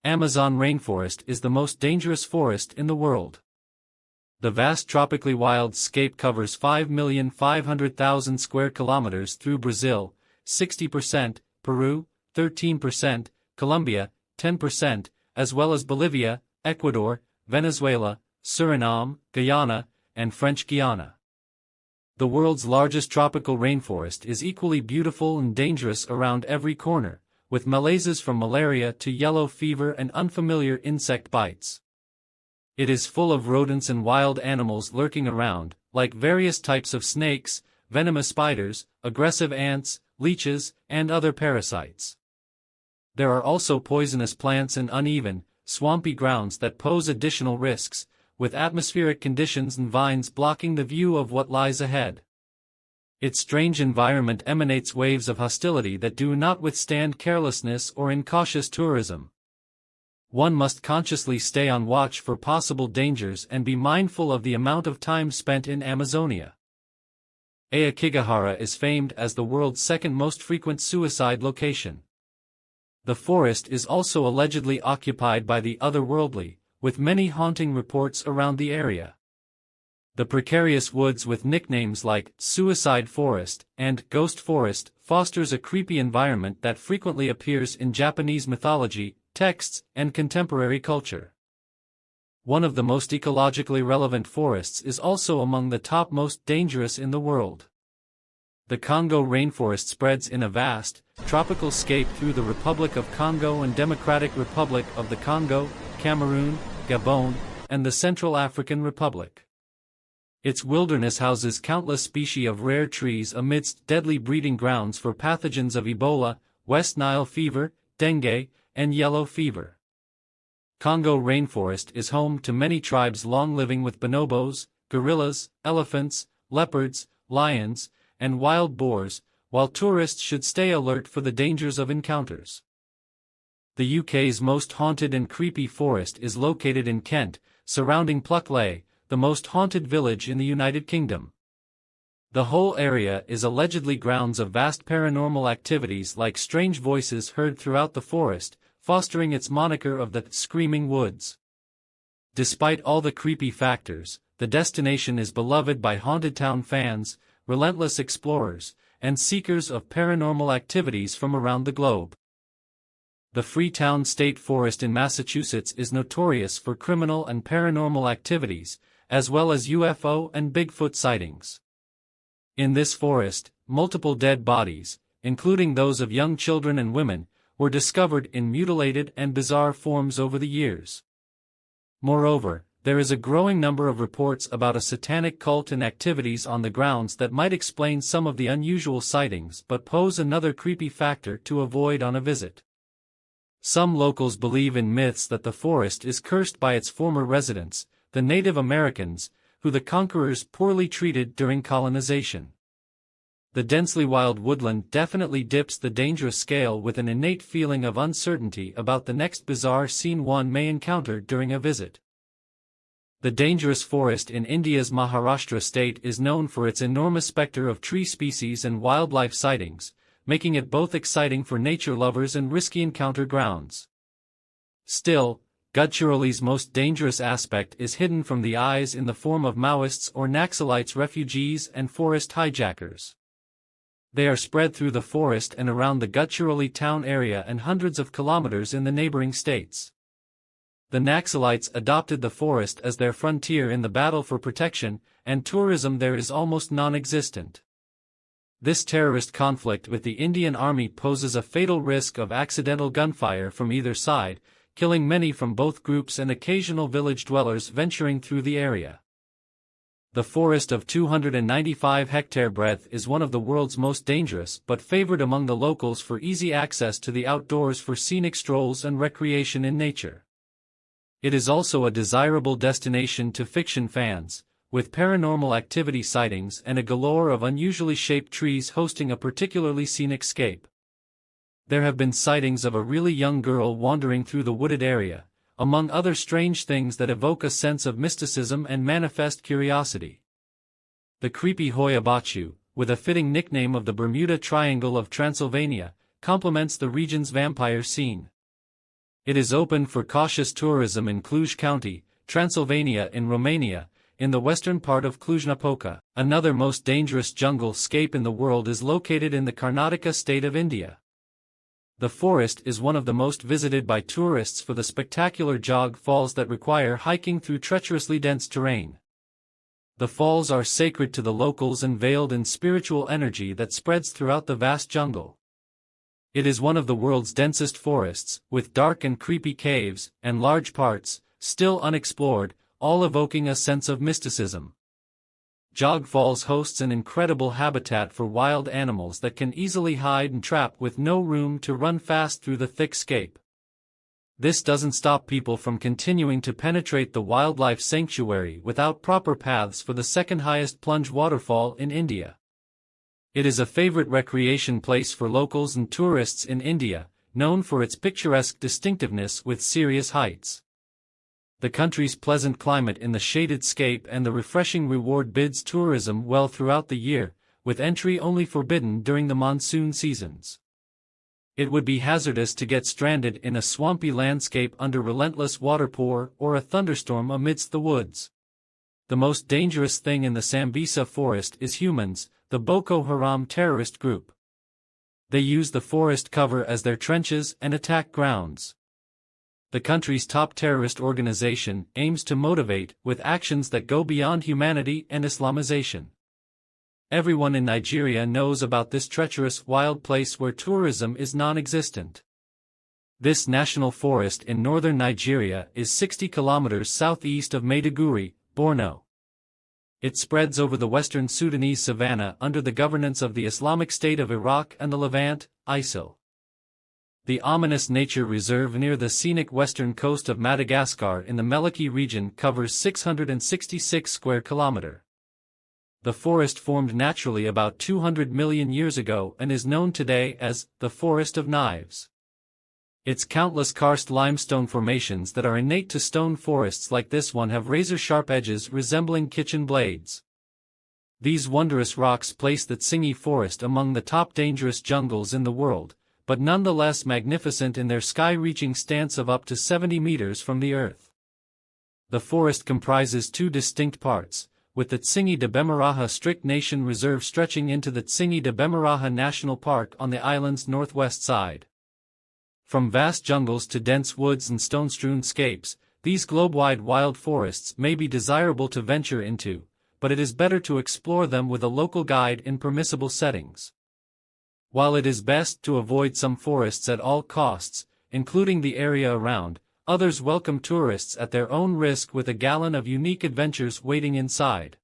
Amazon rainforest is the most dangerous forest in the world. The vast tropically wild scape covers 5,500,000 square kilometers through Brazil, 60%, Peru, 13%, Colombia, 10%, as well as Bolivia, Ecuador, Venezuela, Suriname, Guyana, and French Guiana. The world's largest tropical rainforest is equally beautiful and dangerous around every corner, with malaises from malaria to yellow fever and unfamiliar insect bites. It is full of rodents and wild animals lurking around, like various types of snakes, venomous spiders, aggressive ants, leeches, and other parasites. There are also poisonous plants and uneven, swampy grounds that pose additional risks, with atmospheric conditions and vines blocking the view of what lies ahead. Its strange environment emanates waves of hostility that do not withstand carelessness or incautious tourism. One must consciously stay on watch for possible dangers and be mindful of the amount of time spent in Amazonia. Aokigahara is famed as the world's second most frequent suicide location. The forest is also allegedly occupied by the otherworldly, with many haunting reports around the area. The precarious woods with nicknames like Suicide Forest and Ghost Forest fosters a creepy environment that frequently appears in Japanese mythology, texts, and contemporary culture. One of the most ecologically relevant forests is also among the top most dangerous in the world. The Congo rainforest spreads in a vast, tropical scape through the Republic of Congo and Democratic Republic of the Congo, Cameroon, Gabon, and the Central African Republic. Its wilderness houses countless species of rare trees amidst deadly breeding grounds for pathogens of Ebola, West Nile fever, dengue, and yellow fever. Congo rainforest is home to many tribes long living with bonobos, gorillas, elephants, leopards, lions, and wild boars, while tourists should stay alert for the dangers of encounters. The UK's most haunted and creepy forest is located in Kent, surrounding Pluckley, the most haunted village in the United Kingdom. The whole area is allegedly grounds of vast paranormal activities like strange voices heard throughout the forest, fostering its moniker of the Screaming Woods. Despite all the creepy factors, the destination is beloved by haunted town fans, relentless explorers, and seekers of paranormal activities from around the globe. The Freetown State Forest in Massachusetts is notorious for criminal and paranormal activities, as well as UFO and Bigfoot sightings. In this forest, multiple dead bodies, including those of young children and women, were discovered in mutilated and bizarre forms over the years. Moreover, there is a growing number of reports about a satanic cult and activities on the grounds that might explain some of the unusual sightings but pose another creepy factor to avoid on a visit. Some locals believe in myths that the forest is cursed by its former residents, the Native Americans, who the conquerors poorly treated during colonization. The densely wild woodland definitely dips the dangerous scale with an innate feeling of uncertainty about the next bizarre scene one may encounter during a visit. The dangerous forest in India's Maharashtra state is known for its enormous specter of tree species and wildlife sightings, making it both exciting for nature lovers and risky encounter grounds. Still, Gadchiroli's most dangerous aspect is hidden from the eyes in the form of Maoists or Naxalites, refugees and forest hijackers. They are spread through the forest and around the Gadchiroli town area and hundreds of kilometers in the neighboring states. The Naxalites adopted the forest as their frontier in the battle for protection, and tourism there is almost non-existent. This terrorist conflict with the Indian Army poses a fatal risk of accidental gunfire from either side, killing many from both groups and occasional village dwellers venturing through the area. The forest of 295 hectare breadth is one of the world's most dangerous but favored among the locals for easy access to the outdoors for scenic strolls and recreation in nature. It is also a desirable destination to fiction fans, with paranormal activity sightings and a galore of unusually shaped trees hosting a particularly scenic scape. There have been sightings of a really young girl wandering through the wooded area, among other strange things that evoke a sense of mysticism and manifest curiosity. The creepy Hoia, with a fitting nickname of the Bermuda Triangle of Transylvania, complements the region's vampire scene. It is open for cautious tourism in Cluj County, Transylvania in Romania, in the western part of Cluj-Napoca. Another most dangerous jungle scape in the world is located in the Karnataka state of India. The forest is one of the most visited by tourists for the spectacular jog falls that require hiking through treacherously dense terrain. The falls are sacred to the locals and veiled in spiritual energy that spreads throughout the vast jungle. It is one of the world's densest forests, with dark and creepy caves, and large parts, still unexplored, all evoking a sense of mysticism. Jog Falls hosts an incredible habitat for wild animals that can easily hide and trap with no room to run fast through the thick scape. This doesn't stop people from continuing to penetrate the wildlife sanctuary without proper paths for the second highest plunge waterfall in India. It is a favorite recreation place for locals and tourists in India, known for its picturesque distinctiveness with serious heights. The country's pleasant climate in the shaded scape and the refreshing reward bids tourism well throughout the year, with entry only forbidden during the monsoon seasons. It would be hazardous to get stranded in a swampy landscape under relentless waterpour or a thunderstorm amidst the woods. The most dangerous thing in the Sambisa forest is humans, the Boko Haram terrorist group. They use the forest cover as their trenches and attack grounds. The country's top terrorist organization aims to motivate with actions that go beyond humanity and Islamization. Everyone in Nigeria knows about this treacherous wild place where tourism is non-existent. This national forest in northern Nigeria is 60 kilometers southeast of Maiduguri, Borno. It spreads over the western Sudanese savanna under the governance of the Islamic State of Iraq and the Levant, ISIL. The ominous nature reserve near the scenic western coast of Madagascar in the Meliki region covers 666 square kilometers. The forest formed naturally about 200 million years ago and is known today as the Forest of Knives. Its countless karst limestone formations that are innate to stone forests like this one have razor-sharp edges resembling kitchen blades. These wondrous rocks place the Tsingy forest among the top dangerous jungles in the world, but nonetheless magnificent in their sky-reaching stance of up to 70 meters from the earth. The forest comprises two distinct parts, with the Tsingy de Bemaraha Strict Nation Reserve stretching into the Tsingy de Bemaraha National Park on the island's northwest side. From vast jungles to dense woods and stone-strewn scapes, these globe-wide wild forests may be desirable to venture into, but it is better to explore them with a local guide in permissible settings. While it is best to avoid some forests at all costs, including the area around, others welcome tourists at their own risk with a gallon of unique adventures waiting inside.